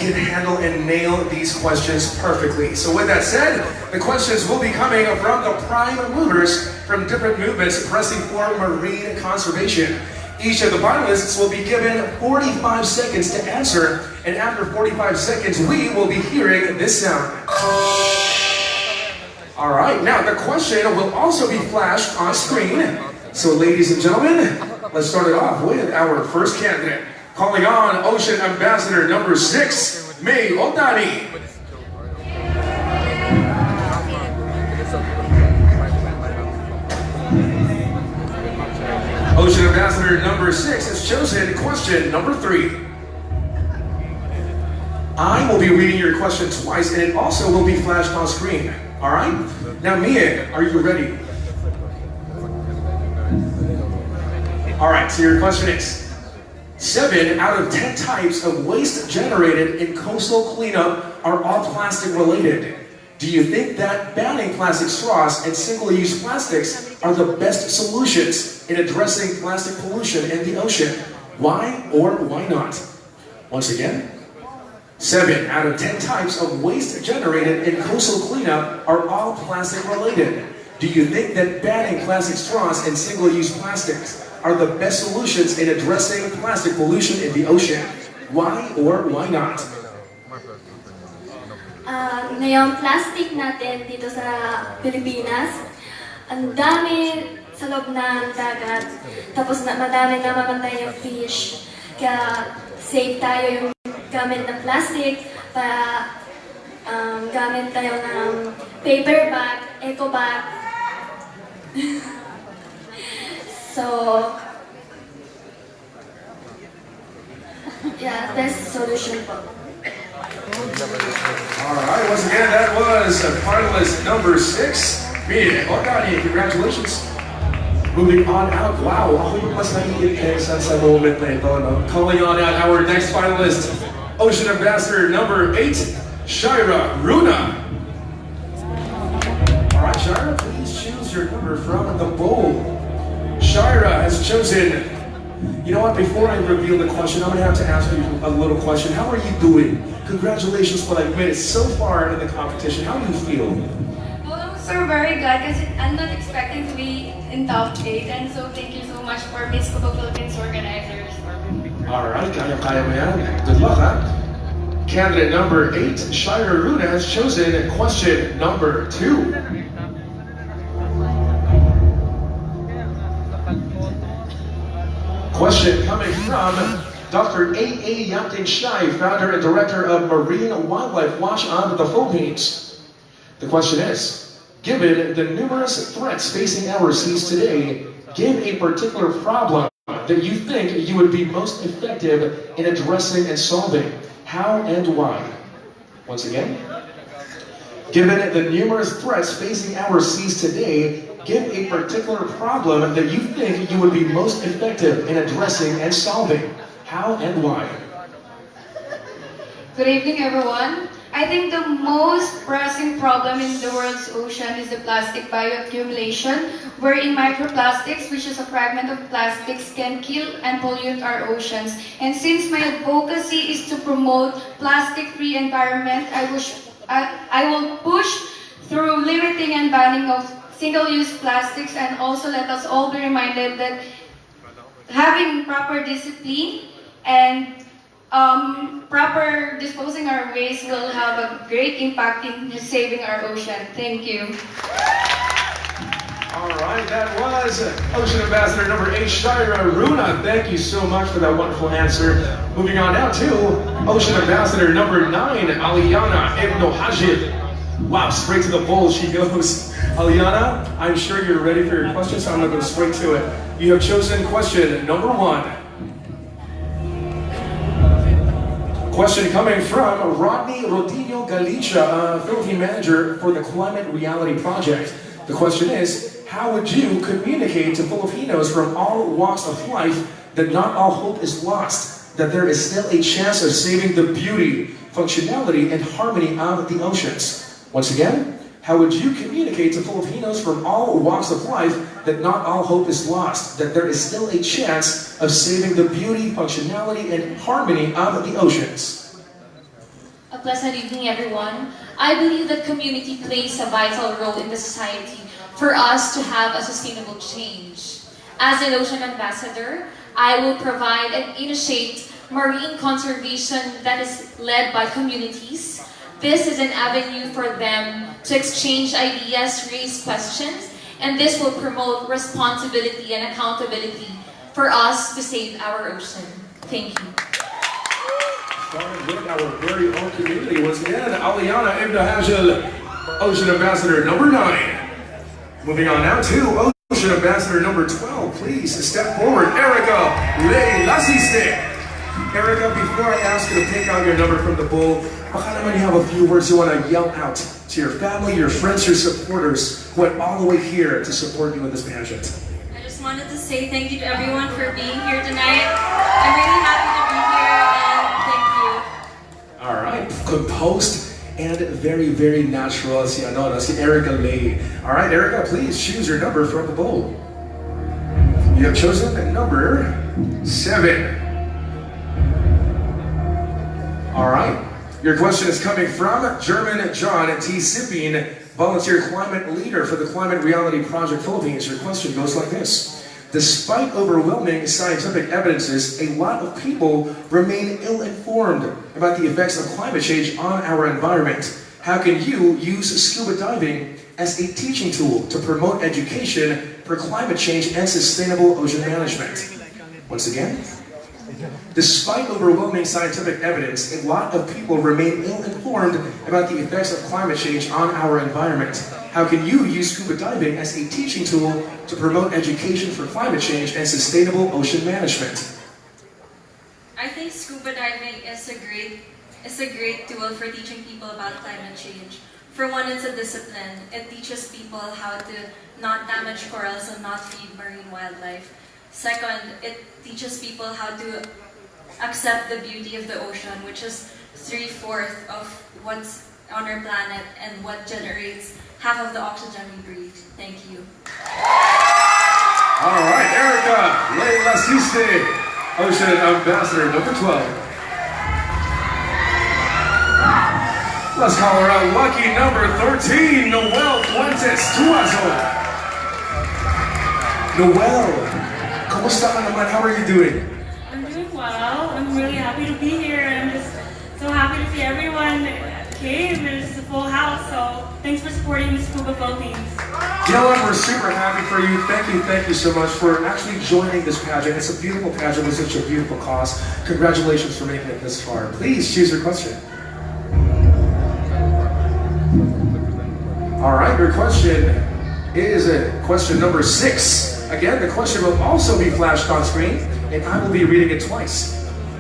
can handle and nail these questions perfectly. So with that said, the questions will be coming from the prime movers from different movements pressing for marine conservation. Each of the finalists will be given 45 seconds to answer, and after 45 seconds, we will be hearing this sound. All right, now the question will also be flashed on screen. So ladies and gentlemen, let's start it off with our first candidate. Calling on Ocean Ambassador number 6, May Otani. Ocean Ambassador number 6 has chosen question number 3. I will be reading your question twice, and it also will be flashed on screen. All right? Now, Mia, are you ready? All right, so your question is, 7 out of 10 types of waste generated in coastal cleanup are all plastic related. Do you think that banning plastic straws and single-use plastics are the best solutions in addressing plastic pollution in the ocean? Why or why not? Once again, 7 out of 10 types of waste generated in coastal cleanup are all plastic related. Do you think that banning plastic straws and single-use plastics are the best solutions in addressing plastic pollution in the ocean? Why or why not? Ngayong plastic natin dito sa Pilipinas, ang dami sa loob ng dagat, tapos madami namamatay yung fish. Kaya safe tayo yung gamit ng plastic para gamit tayo ng paper bag, eco bag. So, yeah, best solution po. Alright, once again, that was finalist number 6, Mia Otani. Congratulations. Moving on out. Wow, ako yung mas naiinit sa moment na ito, no? Calling on out our next finalist, Ocean Ambassador number 8, Shira Runa. Alright, Shira, please choose your number from the bowl. Shira has chosen. You know what, before I reveal the question, I'm going to have to ask you a little question. How are you doing? Congratulations for like minutes so far in the competition. How do you feel? Well, I'm so very glad because I'm not expecting to be in top 8, and so thank you so much for Miss Scuba Philippines organizers. Alright, kaya mo yan. Good luck, huh? Candidate number 8, Shira Runa, has chosen question number 2. Question coming from Dr. A.A. Yakin Shai, founder and director of Marine Wildlife Watch of the Philippines. The question is, given the numerous threats facing our seas today, give a particular problem that you think you would be most effective in addressing and solving. How and why? Once again, given the numerous threats facing our seas today, give a particular problem that you think you would be most effective in addressing and solving. How and why? Good evening, everyone. I think the most pressing problem in the world's ocean is the plastic bioaccumulation, wherein microplastics, which is a fragment of plastics, can kill and pollute our oceans. And since my advocacy is to promote plastic-free environment, I will push through limiting and banning of single-use plastics, and also let us all be reminded that having proper discipline and proper disposing our waste will have a great impact in saving our ocean. Thank you. All right, that was Ocean Ambassador number 8, Shira Runa. Thank you so much for that wonderful answer. Moving on now to Ocean Ambassador number 9, Aliana Ibn Hajib. Wow, straight to the bowl she goes. Aliana, I'm sure you're ready for your question, so I'm going to go straight to it. You have chosen question number 1. Question coming from Rodney Rodinho Galicia, Philippine manager for the Climate Reality Project. The question is, how would you communicate to Filipinos from all walks of life that not all hope is lost, that there is still a chance of saving the beauty, functionality, and harmony of the oceans? Once again, how would you communicate to Filipinos from all walks of life that not all hope is lost, that there is still a chance of saving the beauty, functionality, and harmony of the oceans? Pleasant evening, everyone. I believe that community plays a vital role in the society for us to have a sustainable change. As an ocean ambassador, I will provide and initiate marine conservation that is led by communities. This is an avenue for them to exchange ideas, raise questions, and this will promote responsibility and accountability for us to save our ocean. Thank you. Starting with our very own community. Once again, Aliana Ibn Ocean Ambassador number 9. Moving on now to Ocean Ambassador number 12. Please step forward, Erica Le Lasiste. Erica, before I ask you to take out your number from the bowl, baka naman you have a few words you want to yell out to your family, your friends, your supporters who went all the way here to support you in this pageant. I just wanted to say thank you to everyone for being here tonight. I'm really happy to be here and thank you. All right, composed and very, very natural si Erica Lay. All right, Erica, please choose your number from the bowl. You have chosen number 7. All right, your question is coming from German John T. Sipping, volunteer climate leader for the Climate Reality Project Philippines. Your question goes like this. Despite overwhelming scientific evidences, a lot of people remain ill-informed about the effects of climate change on our environment. How can you use scuba diving as a teaching tool to promote education for climate change and sustainable ocean management? Once again, despite overwhelming scientific evidence, a lot of people remain ill-informed about the effects of climate change on our environment. How can you use scuba diving as a teaching tool to promote education for climate change and sustainable ocean management? I think scuba diving is a great tool for teaching people about climate change. For one, it's a discipline. It teaches people how to not damage corals and not feed marine wildlife. Second, it teaches people how to accept the beauty of the ocean, which is 3/4 of what's on our planet and what generates half of the oxygen we breathe. Thank you. All right, Erica Le Lasiste, Ocean Ambassador number 12. Let's call her out lucky number 13, Noel Fuentes Tuazo. Noel, kamusta ka naman? How are you doing? I'm doing well. I'm really happy to be here. I'm just so happy to see everyone came. It's a full house, so thanks for supporting the Scuba Philippines. You know what? We're super happy for you. Thank you so much for actually joining this pageant. It's a beautiful pageant with such a beautiful cause. Congratulations for making it this far. Please choose your question. All right, your question is question number 6. Again, the question will also be flashed on screen, and I will be reading it twice.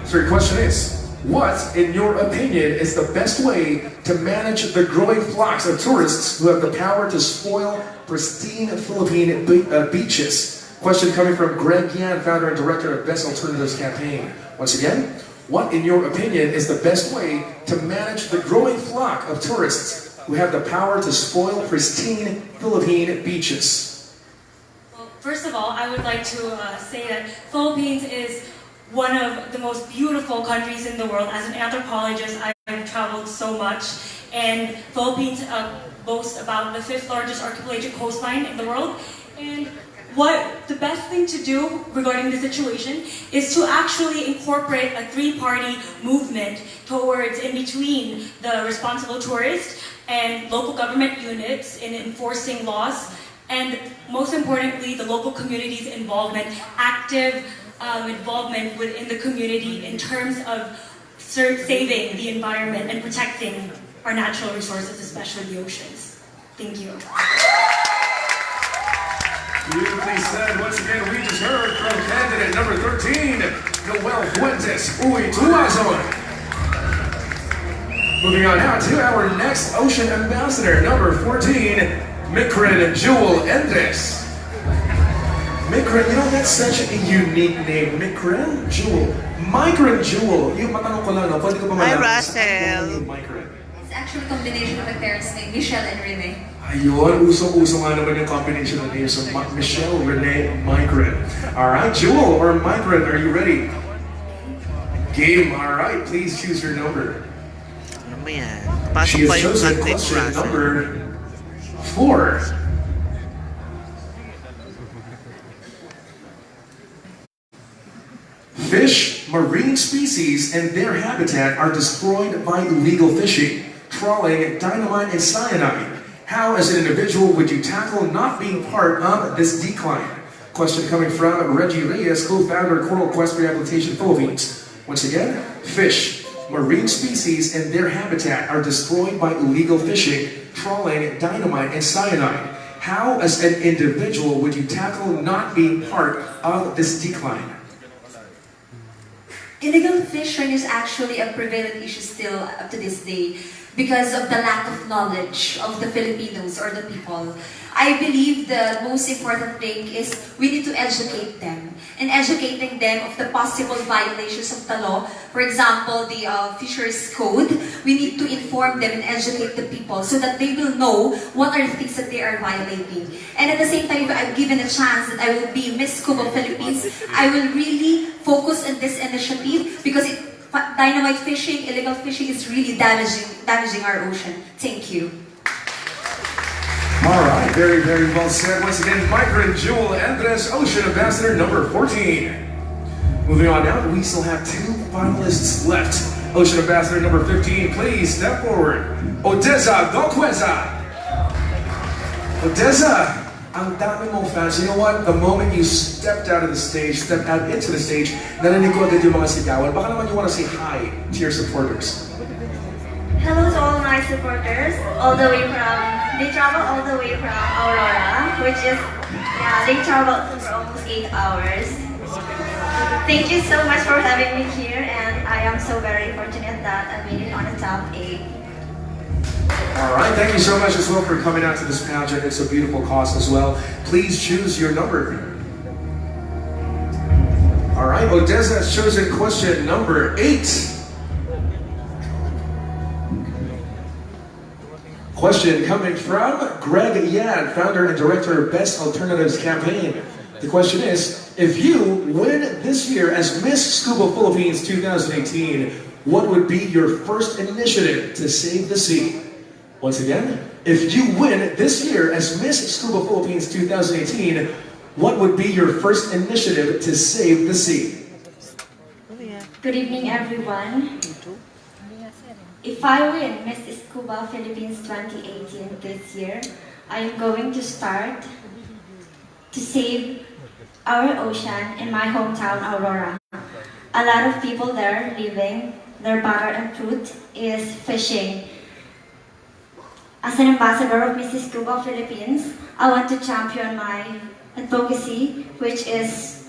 So your question is, what, in your opinion, is the best way to manage the growing flocks of tourists who have the power to spoil pristine Philippine beaches? Question coming from Greg Yan, founder and director of Best Alternatives Campaign. Once again, what, in your opinion, is the best way to manage the growing flock of tourists who have the power to spoil pristine Philippine beaches? Well, first of all, I would like to say that Philippines is one of the most beautiful countries in the world. As an anthropologist, I've traveled so much, and Philippines boasts about the 5th largest archipelagic coastline in the world. And the best thing to do regarding the situation is to actually incorporate a 3-party movement towards in between the responsible tourist and local government units in enforcing laws, and most importantly, the local community's involvement, active involvement within the community in terms of saving the environment and protecting our natural resources, especially the oceans. Thank you. Beautifully said. Once again, we just heard from candidate number 13, Noel Fuentes Tuazon. Moving on now to our next Ocean Ambassador, number 14, Mikrin Jewel Endres. Mikrin, you know, that's such a unique name. Mikrin Jewel. Mikrin Jewel. Yung matanong ko lang, no? Pwede ko ba Hi, malaman Russell. Mikrin? It's actually a combination of my parents' name, Michelle and Rene. Ayun, usong-uso nga naman yung combination of names of Michelle, Renee, Mikrin. Alright, Jewel or Mikrin, are you ready? Game, alright, please choose your number. Ano mo yan? Pasok She pa has yung chosen content question Russell. number 4. Fish, marine species, and their habitat are destroyed by illegal fishing, trawling, dynamite, and cyanide. How, as an individual, would you tackle not being part of this decline? Question coming from Reggie Reyes, co-founder of Coral Quest Rehabilitation Philippines. Once again, fish, marine species, and their habitat are destroyed by illegal fishing, trawling, dynamite, and cyanide. How, as an individual, would you tackle not being part of this decline? Illegal fishing is actually a prevalent issue still up to this day because of the lack of knowledge of the Filipinos or the people. I believe the most important thing is we need to educate them. And educating them of the possible violations of the law. For example, the Fisheries Code. We need to inform them and educate the people so that they will know what are the things that they are violating. And at the same time, if I'm given a chance that I will be Miss Scuba Philippines, I will really focus on this initiative because dynamite fishing, illegal fishing is really damaging our ocean. Thank you. All right, very, very well said. Once again, Migrant Jewel Andres, Ocean Ambassador number 14. Moving on now, we still have 2 finalists left. Ocean Ambassador number 15, please step forward. Odessa Dokweza. Odessa, ang dami mong fans. You know what? The moment you stepped out of the stage, stepped out into the stage, narinig ko agad yung mga sigawan. Baka naman you want to say hi to your supporters. Hello to all my supporters, they travel all the way from Aurora, which is, they traveled for almost 8 hours. Thank you so much for having me here, and I am so very fortunate that I made it on the top 8. All right, thank you so much as well for coming out to this pageant. It's a beautiful cause as well. Please choose your number. All right, Odessa has chosen question number 8. Question coming from Greg Yan, founder and director of Best Alternatives Campaign. The question is, if you win this year as Miss Scuba Philippines 2018, what would be your first initiative to save the sea? Once again, if you win this year as Miss Scuba Philippines 2018, what would be your first initiative to save the sea? Good evening, everyone. If I win Miss Scuba Philippines 2018 this year, I am going to start to save our ocean in my hometown, Aurora. A lot of people there living, their butter and fruit is fishing. As an ambassador of Miss Scuba Philippines, I want to champion my advocacy, which is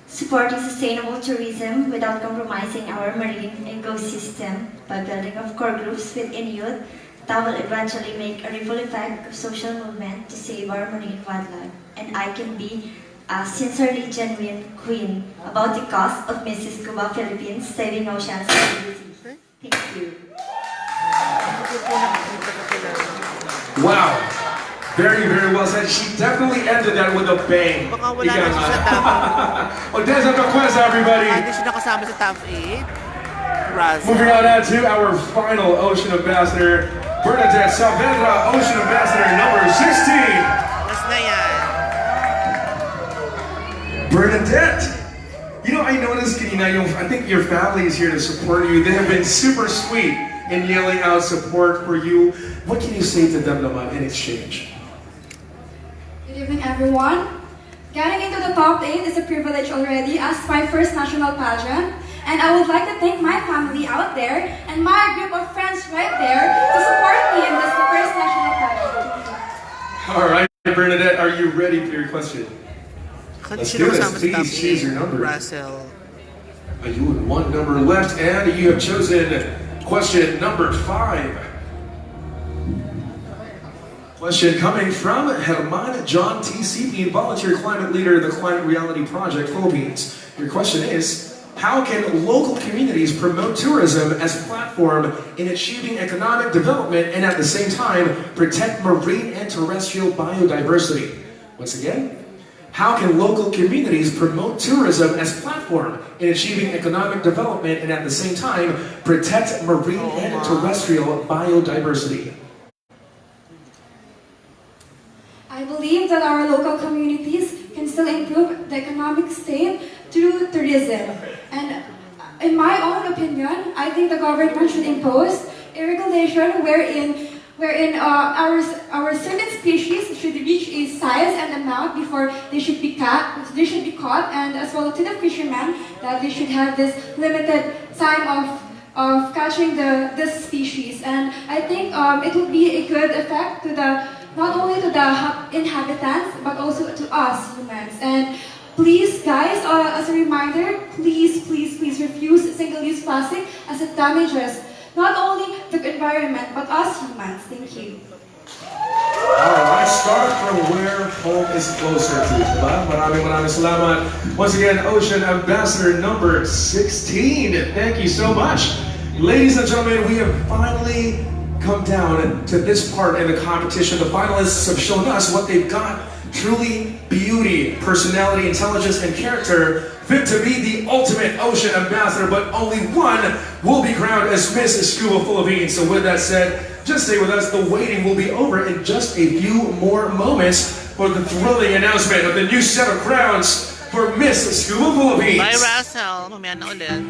supporting sustainable tourism without compromising our marine ecosystem by building of core groups within youth that will eventually make a ripple effect of social movement to save our marine wildlife. And I can be a sincerely genuine queen about the cause of Mrs. Scuba Philippines saving oceans. Thank you. Wow. Very, very well said. She definitely ended that with a bang. Baka wala na siya sa top. Odessa Dokweza, everybody. Hindi siya nakasama sa top 8. Russell. Moving on now to our final Ocean Ambassador, Bernadette Saavedra, Ocean Ambassador number 16. Mas na yan. Bernadette, you know, I noticed, I think your family is here to support you. They have been super sweet in yelling out support for you. What can you say to them naman in exchange? Good evening, everyone. Getting into the top 8 is a privilege already as my first national pageant. And I would like to thank my family out there and my group of friends right there to support me in this first national pageant. All right, Bernadette, are you ready for your question? Let's do this. Please choose your number. Russell. You have 1 number left, and you have chosen question number 5. Question coming from Herman John TCP, volunteer climate leader of the Climate Reality Project Philippines. Your question is, how can local communities promote tourism as a platform in achieving economic development and at the same time protect marine and terrestrial biodiversity? Once again, How can local communities promote tourism as platform in achieving economic development and at the same time protect marine and terrestrial biodiversity? I believe that our local communities can still improve the economic state through tourism. And in my own opinion, I think the government should impose a regulation wherein our certain species should reach a size and amount before they should be caught, and as well to the fishermen that they should have this limited time of catching this species. And I think it would be a good effect to not only to the inhabitants but also to us humans. And please, guys, as a reminder, please refuse single-use plastic as it damages not only the environment but us humans. Thank you. Alright, start from where home is closer to. Diba? Maraming salamat. Once again, Ocean Ambassador number 16. Thank you so much. Ladies and gentlemen, we have finally come down to this part in the competition. The finalists have shown us what they've got. Truly beauty, personality, intelligence, and character fit to be the ultimate ocean ambassador, but only one will be crowned as Miss Scuba Philippines. So with that said, just stay with us. The waiting will be over in just a few more moments for the thrilling announcement of the new set of crowns for Miss Scuba Philippines. Bye, Russell. Mamaya na ulit.